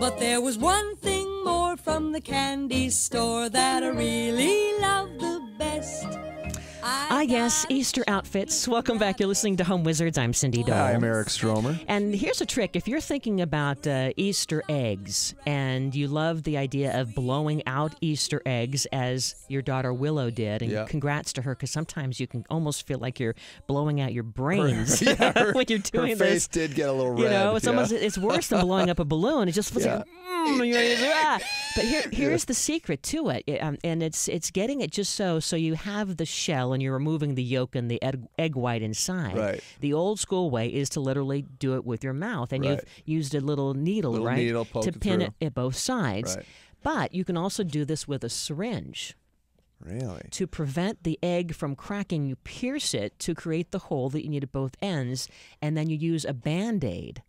But there was one thing more from the candy store that I really loved the best. Yes, Easter outfits. Welcome back. You're listening to Home Wizards. I'm Cindy Dole. Hi, I'm Eric Stromer. And here's a trick. If you're thinking about Easter eggs and you love the idea of blowing out Easter eggs as your daughter Willow did, and congrats to her, because sometimes you can almost feel like you're blowing out your brains when you're doing this. Her face did get a little red. You know, it's almost it's worse than blowing up a balloon. It just feels like But here's the secret to it, and it's getting it just so you have the shell and you're removing the yolk and the egg white inside. Right. The old school way is to literally do it with your mouth, and you've used a little needle, to pin it at both sides. Right. But you can also do this with a syringe. Really? To prevent the egg from cracking, you pierce it to create the hole that you need at both ends, and then you use a Band-Aid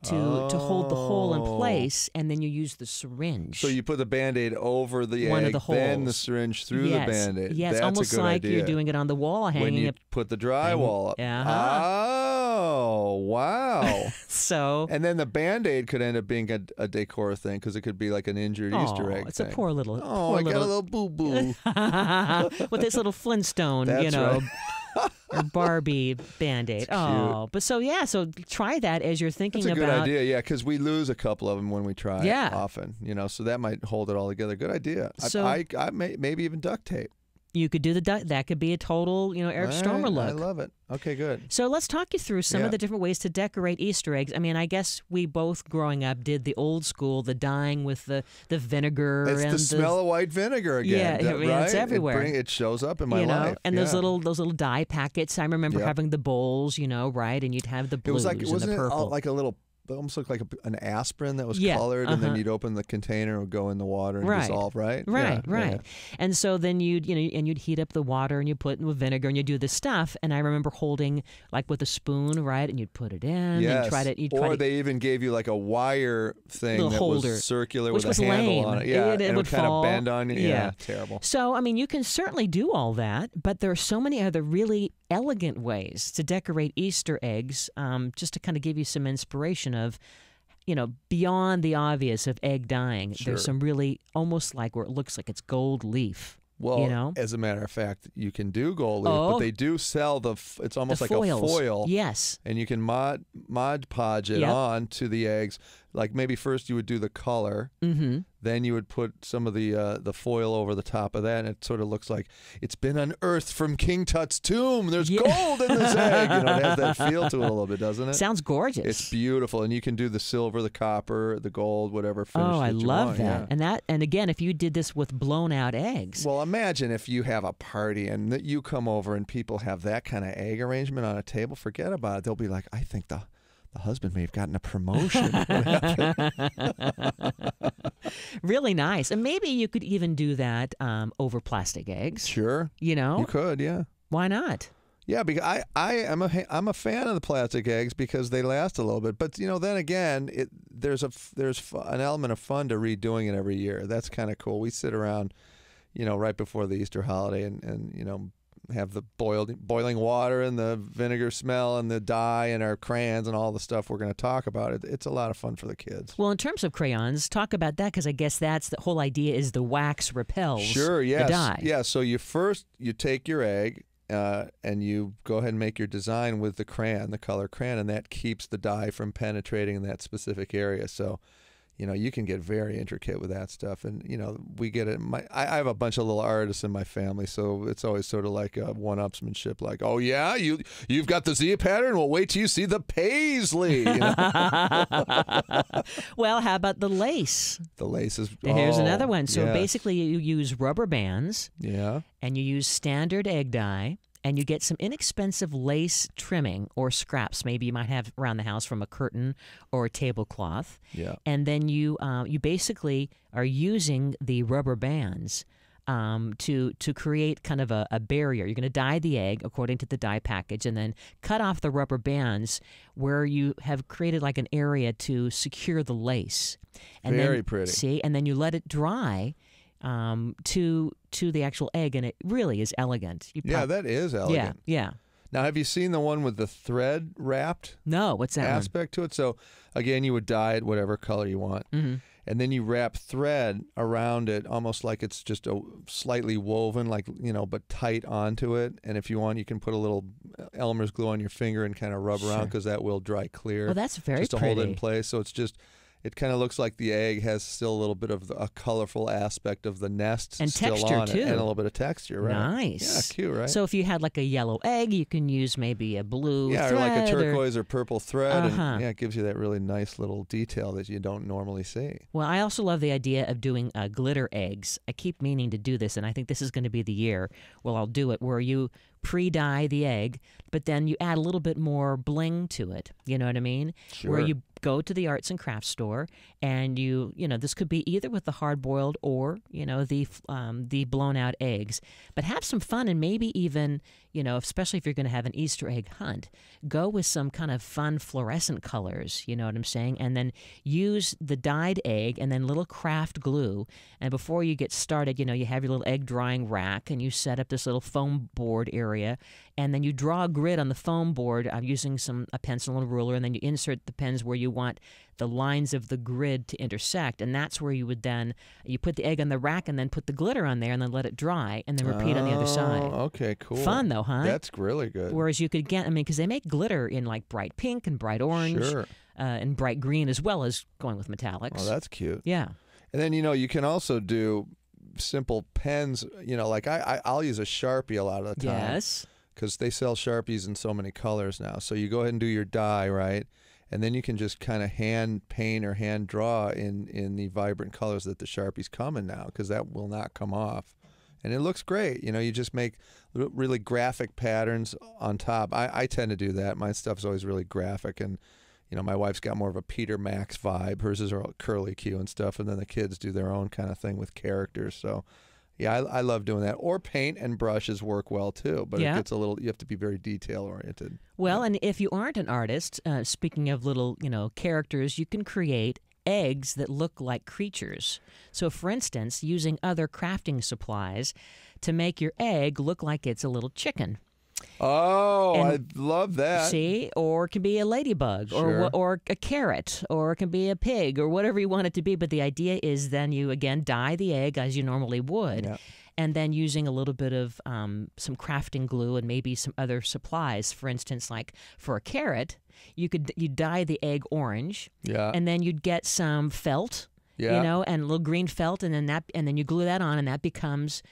to hold the hole in place, and then you use the syringe. So you put the Band-Aid over the One egg, of the holes. then the syringe through the Band-Aid. Yes, That's almost a good like idea. you're doing it on the wall hanging. When you put the drywall up. Oh, wow. So, and then the Band-Aid could end up being a decor thing, because it could be like an injured Easter egg it's thing. a poor little... Oh, I got a little boo-boo. With this little Flintstone, That's right. or Barbie Band-Aid. Oh, but so try that as you're thinking about... That's a good idea, because we lose a couple of them when we try Yeah. often, so that might hold it all together. Good idea. So, I maybe even duct tape. You could do that could be a total, Eric Stromer look. I love it. Okay, good. So let's talk you through some of the different ways to decorate Easter eggs. I mean, I guess we both growing up did the old school, the dyeing with the vinegar. It's and the smell of white vinegar again. Yeah, right? It's everywhere. It shows up in my life. And those little dye packets. I remember having the bowls, right? And you'd have the blues and the purple. Wasn't it like a little... It almost looked like an aspirin that was colored, and then you'd open the container and go in the water and dissolve, right? Right. Yeah. And so then you'd heat up the water and you put in with vinegar and you do this stuff. And I remember holding like with a spoon, right? And you'd put it in and try to. They even gave you like a wire thing that was circular which with was a handle lame. on it. Yeah, it and would kind fall. of bend on you. Yeah, terrible. So I mean, you can certainly do all that, but there are so many other really elegant ways to decorate Easter eggs. Just to kind of give you some inspiration of. Beyond the obvious of egg dyeing, there's some really almost like where it looks like it's gold leaf. Well, as a matter of fact, you can do gold leaf, but they do sell it's almost like foils. a foil. Yes. And you can Mod Podge it on to the eggs. Like maybe first you would do the color, then you would put some of the foil over the top of that, and it sort of looks like it's been unearthed from King Tut's tomb. There's gold in this egg. It has that feel to it a little bit, doesn't it? Sounds gorgeous. It's beautiful, and you can do the silver, the copper, the gold, whatever finish I that you love want. that. Yeah. And again, if you did this with blown out eggs. Well, imagine if you have a party and you come over and people have that kind of egg arrangement on a table. Forget about it. They'll be like, I think the husband may have gotten a promotion. Really nice. And maybe you could even do that over plastic eggs. Sure. You could, yeah. Why not? Yeah, because I'm a fan of the plastic eggs because they last a little bit. But then again, there's an element of fun to redoing it every year. That's kind of cool. We sit around, right before the Easter holiday and have the boiling water and the vinegar smell and the dye and our crayons and all the stuff we're going to talk about. It's a lot of fun for the kids. Well, in terms of crayons, talk about that, because I guess that's the whole idea is the wax repels the dye. Yeah, so you take your egg and you go ahead and make your design with the crayon, the color crayon, and that keeps the dye from penetrating in that specific area. So you can get very intricate with that stuff, and we get it. I have a bunch of little artists in my family, so it's always sort of like a one-upsmanship. Like, oh yeah, you've got the Z pattern. Well, wait till you see the paisley. Well, how about the lace? The lace is. Here's another one. So basically, you use rubber bands. Yeah. And you use standard egg dye. And you get some inexpensive lace trimming or scraps maybe you might have around the house from a curtain or a tablecloth. Yeah. And then you basically are using the rubber bands to create kind of a barrier. You're going to dye the egg according to the dye package and then cut off the rubber bands where you have created like an area to secure the lace. And Very pretty. See, and then you let it dry to the actual egg, and it really is elegant. That is elegant. Yeah. Now, have you seen the one with the thread wrapped No, what's that aspect to it? So, again, you would dye it whatever color you want. Mm-hmm. And then you wrap thread around it, almost like it's just a slightly woven, like, but tight onto it. And if you want, you can put a little Elmer's glue on your finger and kind of rub around, because that will dry clear. Oh, that's very just to pretty. hold it in place. So it kind of looks like the egg has still a little bit of a colorful aspect of the nest And still texture, on too. it, and a little bit of texture, right? Nice. Yeah, cute, right? So if you had like a yellow egg, you can use maybe a blue yeah, thread. or like a turquoise or purple thread. Uh-huh. And, it gives you that really nice little detail that you don't normally see. Well, I also love the idea of doing glitter eggs. I keep meaning to do this, and I think this is going to be the year where I'll do it, where you pre-dye the egg, but then you add a little bit more bling to it. You know what I mean? Sure. Where you go to the arts and crafts store, and this could be either with the hard-boiled or the blown-out eggs. But have some fun, and maybe even especially if you're going to have an Easter egg hunt, go with some kind of fun fluorescent colors. You know what I'm saying? And then use the dyed egg and then little craft glue. And before you get started, you have your little egg drying rack, and you set up this little foam board area, and then you draw a grid on the foam board using a pencil and a ruler, and then you insert the pens where you want the lines of the grid to intersect, and that's where you would then you put the egg on the rack and then put the glitter on there and then let it dry and then repeat on the other side. Okay, cool. Fun though, huh? That's really good. Whereas you could get, because they make glitter in like bright pink and bright orange, Sure. And bright green, as well as going with metallics. Oh, that's cute. Yeah. And then you can also do simple pens. Like I'll use a Sharpie a lot of the time. Yes. Because they sell Sharpies in so many colors now. So you go ahead and do your dye, right? And then you can just kind of hand paint or hand draw in the vibrant colors that the Sharpies come in now, because that will not come off. And it looks great. You just make really graphic patterns on top. I tend to do that. My stuff's always really graphic. And, my wife's got more of a Peter Max vibe. Hers is all curly Q and stuff. And then the kids do their own kind of thing with characters. So, yeah, I love doing that. Or paint and brushes work well, too. But Yeah. it gets you have to be very detail-oriented. Well, and if you aren't an artist, speaking of little, characters, you can create eggs that look like creatures. So, for instance, using other crafting supplies to make your egg look like it's a little chicken. Oh, And I love that. See? Or it can be a ladybug, Sure. or a carrot, or it can be a pig, or whatever you want it to be. But the idea is then you, again, dye the egg as you normally would. Yeah. And then using a little bit of some crafting glue and maybe some other supplies. For instance, like for a carrot, you dye the egg orange, Yeah. and then you'd get some felt, Yeah. and a little green felt, and then you glue that on, and that becomes,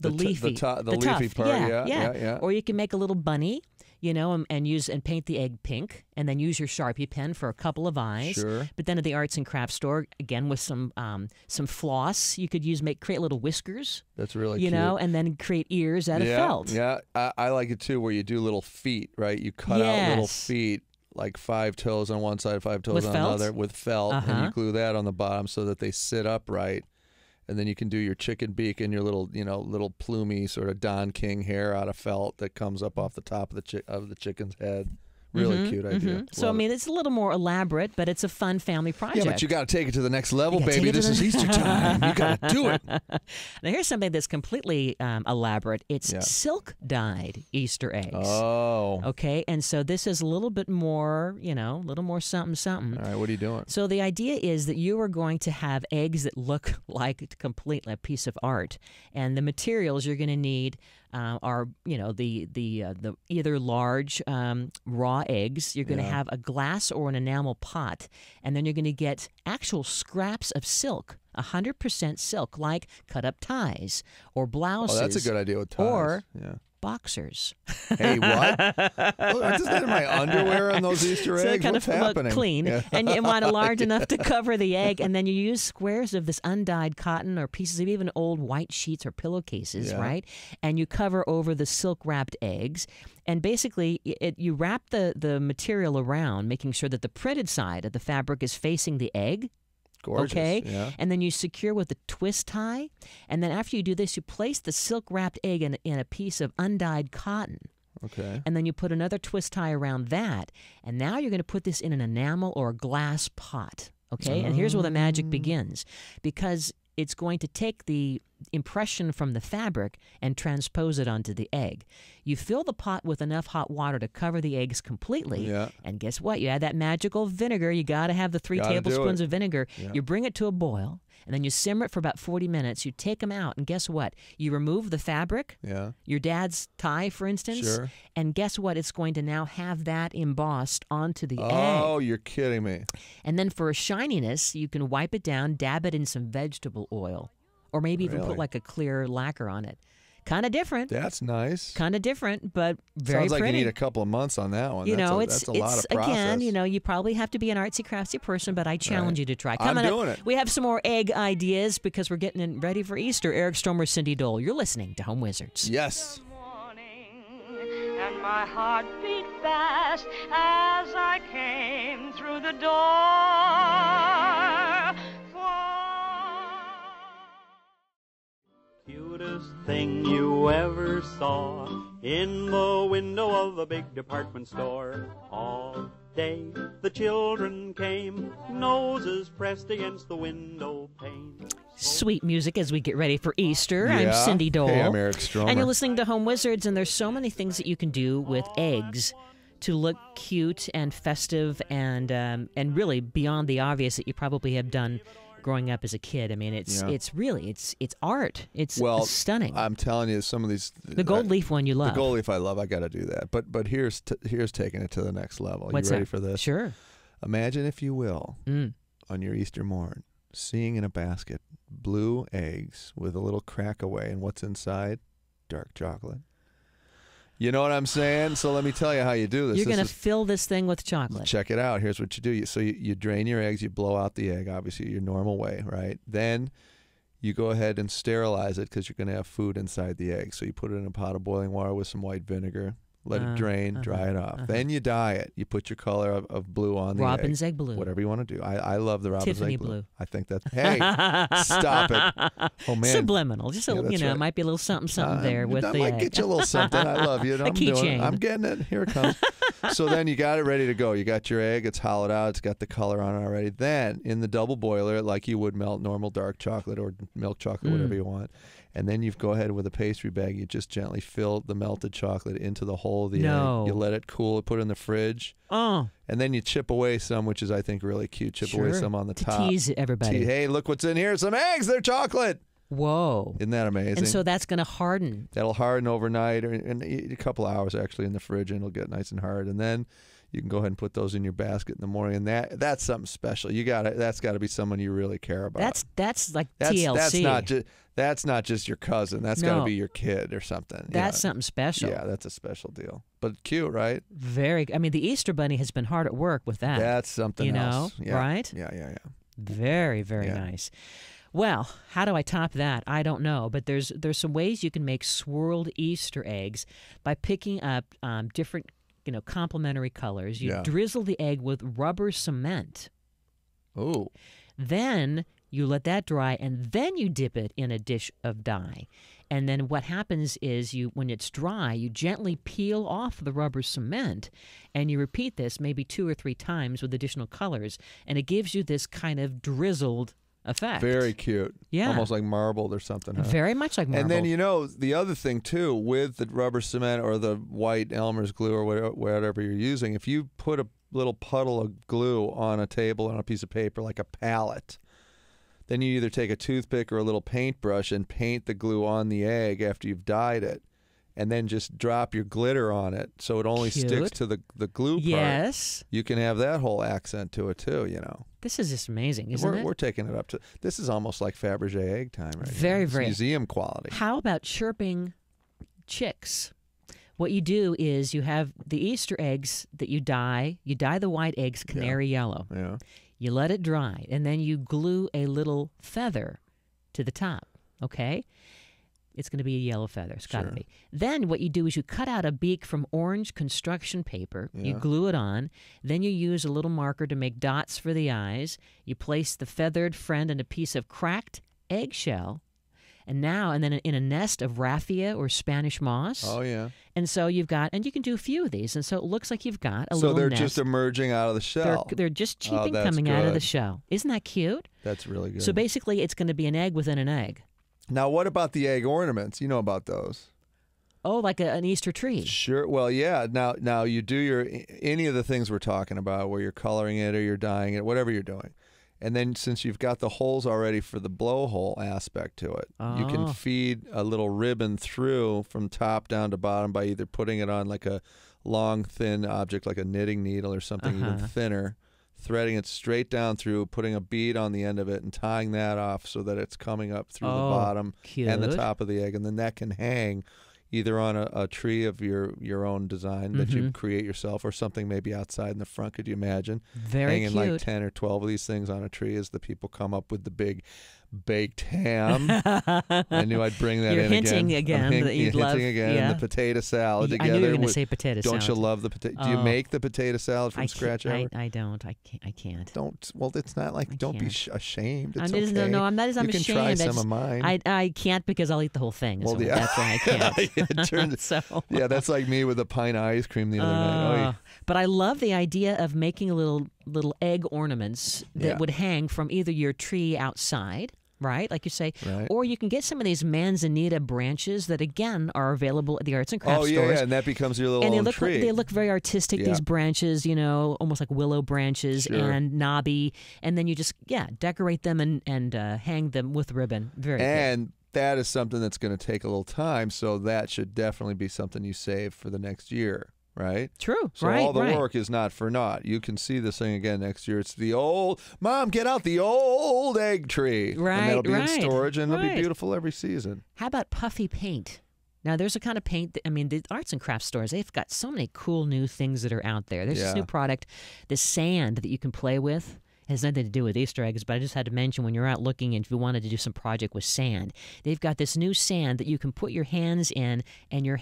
the leafy, the leafy tuft. part. Yeah. Or you can make a little bunny, and paint the egg pink, and then use your Sharpie pen for a couple of eyes. Sure. But then at the arts and crafts store, again with some floss, you could create little whiskers, That's really cute. and then create ears out of felt. Yeah, I like it too, where you do little feet, right? You cut out little Yes. feet, like 5 toes on one side, 5 toes With on felt? another, with felt, and Uh-huh. you glue that on the bottom so that they sit upright. And then you can do your chicken beak and your little plumy sort of Don King hair out of felt that comes up off the top of the chicken's head. Really cute idea. So, Love it. it's a little more elaborate, but it's a fun family project. Yeah, but you got to take it to the next level, You gotta baby. take it to This the- is Easter time. You got to do it. Now, here's something that's completely elaborate. It's Yeah. silk dyed Easter eggs. Oh. Okay, and so this is a little bit more, a little more something, something. All right, what are you doing? So the idea is that you are going to have eggs that look like completely a piece of art, and the materials you're going to need are, the either large raw eggs. You're going to have a glass or an enamel pot, and then you're going to get actual scraps of silk. 100% silk, like cut up ties or blouses. Oh, that's a good idea with ties. Or yeah. boxers. Hey, what? Oh, I just had my underwear on those Easter So eggs. kind What's of look happening? clean, Yeah. and you want it large enough to cover the egg, and then you use squares of this undyed cotton or pieces of even old white sheets or pillowcases, Yeah. right? And you cover over the silk-wrapped eggs, and basically you wrap the material around, making sure that the printed side of the fabric is facing the egg. Gorgeous. Okay, Yeah. and then you secure with a twist tie, and then after you do this, you place the silk-wrapped egg in a piece of undyed cotton. Okay. And then you put another twist tie around that. And now you're going to put this in an enamel or a glass pot. Okay? And here's where the magic begins. Because it's going to take the impression from the fabric and transpose it onto the egg. You fill the pot with enough hot water to cover the eggs completely. Yeah. And guess what? You add that magical vinegar. You got to have the 3 Gotta do tablespoons it. of vinegar. Yeah. You bring it to a boil, and then you simmer it for about 40 minutes. You take them out, and guess what? You remove the fabric, Yeah. your dad's tie, for instance, Sure. and guess what? It's going to now have that embossed onto the egg. Oh, you're kidding me. And then for a shininess, you can wipe it down, dab it in some vegetable oil, or maybe even Really? put like a clear lacquer on it. Kind of different. That's nice. Kind of different, but very Sounds like pretty. you need a couple of months on that one. You that's know, that's a lot of process. again, you know, you probably have to be an artsy craftsy person, but I challenge you to try. I'm Coming doing up, it. we have some more egg ideas because we're getting ready for Easter. Eric Stromer, Cindy Dole. You're listening to Home Wizards. Yes. And my heart beat fast as I came through the door. Cutest thing you ever saw in the window of a big department store. All day the children came, noses pressed against the window pane. Sweet music as we get ready for Easter. I'm Yeah. Cindy Dole. Hey, I'm Eric Stromer. And you're listening to Home Wizards, and there's so many things that you can do with eggs to look cute and festive and really beyond the obvious that you probably have done growing up as a kid. I mean, it's really it's art. It's stunning. I'm telling you, some of these The gold leaf one you love. The gold leaf I love. I got to do that. But here's taking it to the next level. What's you ready that? for this? Sure. Imagine, if you will, on your Easter morn, seeing in a basket blue eggs with a little crack away, and what's inside? Dark chocolate. You know what I'm saying? So let me tell you how you do this. You're going to fill this thing with chocolate. Check it out. Here's what you do. You drain your eggs. You blow out the egg, obviously, your normal way, right? Then you go ahead and sterilize it because you're going to have food inside the egg. So you put it in a pot of boiling water with some white vinegar. Let it drain, dry it off. Then you dye it. You put your color of blue on the Robin's egg. egg blue. Whatever you want to do. I love the Robin's Tiffany egg blue. blue. I think that's, hey, stop it. Oh, man. Subliminal. Just, Yeah, that's right. it might be a little something there with I the might egg. get you a little something. I love you. I'm doing keychain. it. I'm getting it. Here it comes. So then you got it ready to go. You got your egg. It's hollowed out. It's got the color on it already. Then in the double boiler, like you would melt normal dark chocolate or milk chocolate, whatever you want. And then you go ahead with a pastry bag. You just gently fill the melted chocolate into the hole of the egg. You let it cool. Put it in the fridge. Oh. And then you chip away some, which is, I think, really cute. Chip away some on the to top. Tease everybody. Hey, look what's in here. Some eggs. They're chocolate. Whoa. Isn't that amazing? And so that's going to harden. That'll harden overnight, or in a couple hours actually in the fridge, and it'll get nice and hard. And then you can go ahead and put those in your basket in the morning. And that's something special. That's got to be someone you really care about. That's like TLC. That's not just your cousin. That's got to be your kid or something. That's something special. Yeah, that's a special deal. But cute, right? Very. I mean, the Easter Bunny has been hard at work with that. That's something else. You know, right? Yeah. Very, very nice. Well, how do I top that? I don't know, but there's some ways you can make swirled Easter eggs by picking up different, complementary colors. You drizzle the egg with rubber cement. Oh. Then you let that dry, and then you dip it in a dish of dye. And then what happens is when it's dry, you gently peel off the rubber cement, and you repeat this maybe 2 or 3 times with additional colors, and it gives you this kind of drizzled effect. Very cute. Yeah. Almost like marbled or something. Huh? Very much like marbled. And then, the other thing, too, with the rubber cement or the white Elmer's glue or whatever you're using, if you put a little puddle of glue on a table on a piece of paper like a palette, then you either take a toothpick or a little paintbrush and paint the glue on the egg after you've dyed it, and then just drop your glitter on it so it only sticks to the glue part. Yes. You can have that whole accent to it, too, This is just amazing, isn't it? We're taking it up to... This is almost like Fabergé egg time right Very, now. It's very. museum quality. How about chirping chicks? What you do is you have the Easter eggs that you dye. You dye the white eggs canary yellow. Yeah. You let it dry, and then you glue a little feather to the top, okay? It's going to be a yellow feather. It's got to be. Then what you do is you cut out a beak from orange construction paper. Yeah. You glue it on. Then you use a little marker to make dots for the eyes. You place the feathered friend in a piece of cracked eggshell. And then in a nest of raffia or Spanish moss. Oh, yeah. And so you've got, and you can do a few of these. And so it looks like you've got a So little they're nest. just emerging out of the shell. They're just Oh, cheeping that's coming out of the good. shell. Isn't that cute? That's really good. So basically, it's going to be an egg within an egg. Now, what about the egg ornaments? You know about those? Oh, like an Easter tree. Sure. Well, yeah. Now you do any of the things we're talking about, where you're coloring it or you're dyeing it, whatever you're doing. And then since you've got the holes already for the blowhole aspect to it, you can Oh. feed a little ribbon through from top down to bottom by either putting it on like a long, thin object like a knitting needle or something even thinner, threading it straight down through, putting a bead on the end of it and tying that off so that it's coming up through the bottom and the cute. top of the egg. And then that can hang either on a tree of your own design that you create yourself or something maybe outside in the front. Could you imagine? Very Hanging cute. like 10 or 12 of these things on a tree as the people come up with the big baked ham. I knew I'd bring that You're in hinting again. again that you'd love- hinting again. yeah. And the potato salad I together. knew you were going to with- say potato Don't salad. you love the potato? Do you Oh. make the potato salad from I scratch can't, ever? I don't. I can't. Don't. Well, it's not like. Don't be can't. ashamed. It's I'm just, okay. No, I'm not. I'm you can ashamed. try I some just- of mine. I can't because I'll eat the whole thing. Well, So yeah. That's why I can't. Yeah, it turns- So. yeah, that's like me with a pint of ice cream the other night. Oh, But I love the idea of making little egg ornaments that Yeah. would hang from either your tree outside, right, like you say, Right. or you can get some of these manzanita branches that again are available at the arts and crafts Oh, yeah, stores. yeah, and that becomes your little And own they tree. look very artistic. Yeah. These branches, almost like willow branches Sure. and knobby, and then you just decorate them and hang them with ribbon. Very good. And that is something that's going to take a little time, so that should definitely be something you save for the next year, right? True. So right. all the right. work is not for naught. You can see this thing again next year. It's the old, Mom, get out the old egg tree. Right, And that'll be right, in storage, and it'll be right. beautiful every season. How about puffy paint? Now, there's a kind of paint the arts and crafts stores, they've got so many cool new things that are out there. There's this Yeah. new product, this sand that you can play with. It has nothing to do with Easter eggs, but I just had to mention when you're out looking and if you wanted to do some project with sand, they've got this new sand that you can put your hands in and you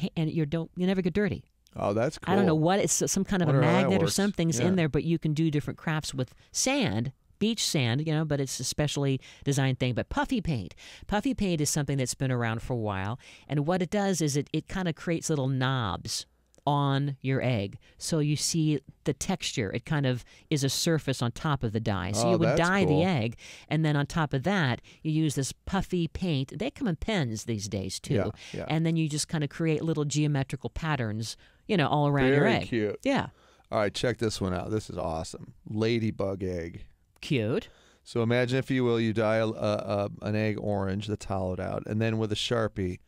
never get dirty. Oh, that's cool. I don't know what it's some kind of a Wonder how that magnet or works. something's Yeah. in there, but you can do different crafts with sand. Beach sand, but it's a specially designed thing. But puffy paint is something that's been around for a while. And what it does is it kind of creates little knobs on your egg. So you see the texture. It kind of is a surface on top of the dye. So Oh, you would that's dye cool. the egg, and then on top of that, you use this puffy paint. They come in pens these days, too. Yeah, yeah. And then you just kind of create little geometrical patterns, all around your Very egg. cute. Yeah. All right, check this one out. This is awesome. Ladybug egg. Cute. So imagine, if you will, you dye an egg orange that's hollowed out, and then with a Sharpie,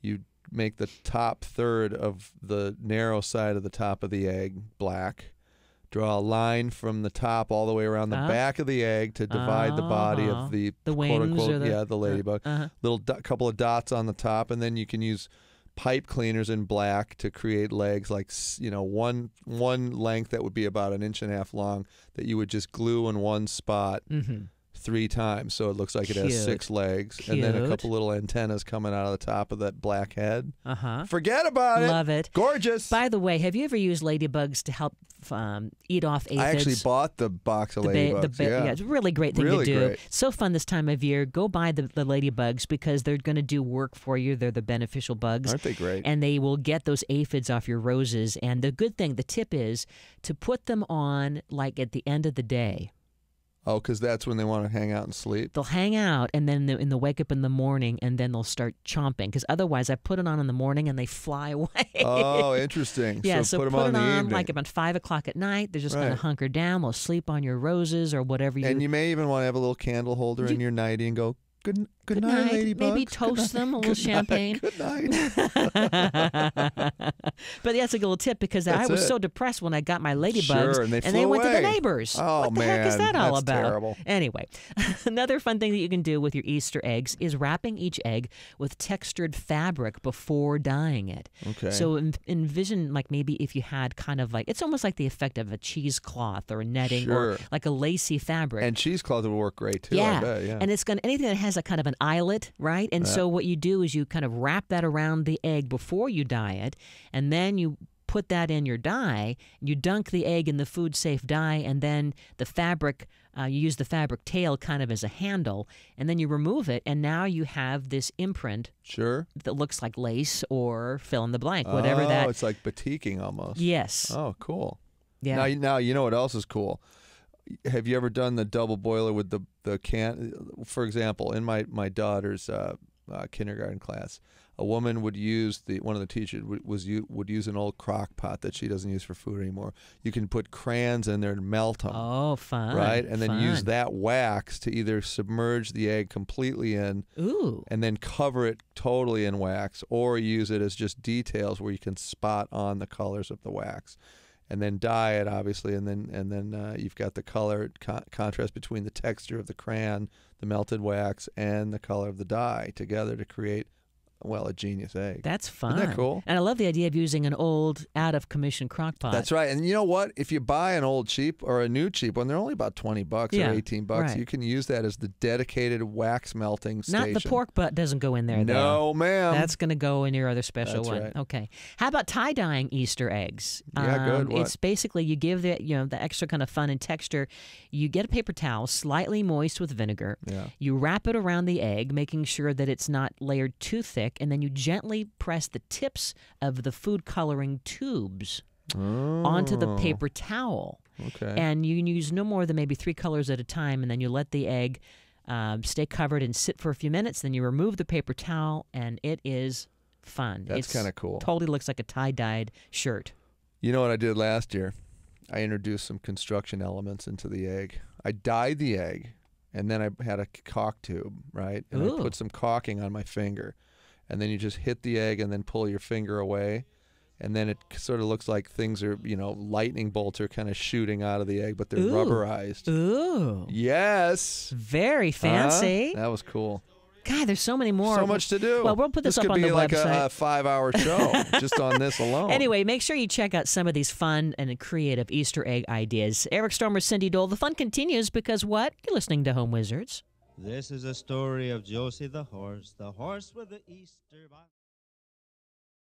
you make the top third of the narrow side of the top of the egg black. Draw a line from the top all the way around the back of the egg to divide the body of the The quote wings unquote, or the- the ladybug. Little couple of dots on the top, and then you can use pipe cleaners in black to create legs like one length that would be about 1.5 inches long that you would just glue in one spot 3 times, so it looks like it has Cute. 6 legs, and then a Cute. couple little antennas coming out of the top of that black head. Uh-huh. Forget about it. Love it. Gorgeous. By the way, have you ever used ladybugs to help eat off aphids? I actually bought the box of ladybugs. Yeah. It's a really great thing Really to do. great. So fun this time of year. Go buy the ladybugs because they're going to do work for you. They're the beneficial bugs. Aren't they great? And they will get those aphids off your roses. And the good thing, the tip is to put them on like at the end of the day. Oh, because that's when they want to hang out and sleep. They'll hang out and then they'll wake up in the morning and then they'll start chomping. Because otherwise I put it on in the morning and they fly away. Oh, interesting. Yeah, so put them it on in the on evening. like about 5 o'clock at night. They're just going Right. to hunker down. They'll sleep on your roses or whatever you. And you may even want to have a little candle holder in your nightie and go, good night, ladybugs. Maybe Good toast night. them a little Good night. champagne. Good night. But that's a little tip because I That's was it. so depressed when I got my ladybugs Sure, and they they flew went to the away. neighbors. Oh, what the heck is man, that all that's about? terrible. Anyway, another fun thing that you can do with your Easter eggs is wrapping each egg with textured fabric before dyeing it. Okay. So envision like maybe if you had kind of like, it's almost like the effect of a cheesecloth or a netting or Sure. like a lacy fabric. And cheesecloth would work great too, Yeah. I bet. Yeah. And it's going to, anything that has a kind of an eyelet, right? And so what you do is you kind of wrap that around the egg before you dye it, and then you put that in your dye. You dunk the egg in the food-safe dye, and then the fabric, you use the fabric tail kind of as a handle, and then you remove it, and now you have this imprint Sure. that looks like lace or fill in the blank, whatever that. Oh, it's like batiking almost. Yes. Oh, cool. Yeah. Now you know what else is cool. Have you ever done the double boiler with the can? For example, in my daughter's kindergarten class, a woman would use one of the teachers would use an old crock pot that she doesn't use for food anymore. You can put crayons in there and melt them. Oh, fun. Right, and then use fun. that wax to either submerge the egg completely in, Ooh. and then cover it totally in wax, or use it as just details where you can spot on the colors of the wax. And then dye it, obviously, and then you've got the color contrast between the texture of the crayon, the melted wax, and the color of the dye together to create, well, a genius egg. That's fun. Isn't that cool? And I love the idea of using an old, out-of-commission crock pot. That's right. And you know what? If you buy an old cheap or a new cheap one, they're only about $20 or $18. Right. You can use that as the dedicated wax melting station. Not the pork butt doesn't go in there, though. No, ma'am. That's going to go in your other special That's one. right. Okay. How about tie-dyeing Easter eggs? Yeah, good. What? It's basically you give the extra kind of fun and texture. You get a paper towel, slightly moist with vinegar. Yeah. You wrap it around the egg, making sure that it's not layered too thick, and then you gently press the tips of the food coloring tubes onto the paper towel. Okay. And you can use no more than maybe 3 colors at a time, and then you let the egg stay covered and sit for a few minutes. Then you remove the paper towel, and it is fun. That's kind of cool. Totally looks like a tie-dyed shirt. You know what I did last year? I introduced some construction elements into the egg. I dyed the egg, and then I had a caulk tube, right? And Ooh. I put some caulking on my finger. And then you just hit the egg and then pull your finger away. And then it sort of looks like things are, lightning bolts are kind of shooting out of the egg, but they're Ooh. rubberized. Ooh. Yes. Very fancy. That was cool. God, there's so many more. So much to do. Well, we'll put this up on the website. This could be like website. a 5-hour show just on this alone. Anyway, make sure you check out some of these fun and creative Easter egg ideas. Eric Stormer, Cindy Dole. The fun continues because what? You're listening to Home Wizards. This is a story of Josie the horse with the Easter bunny.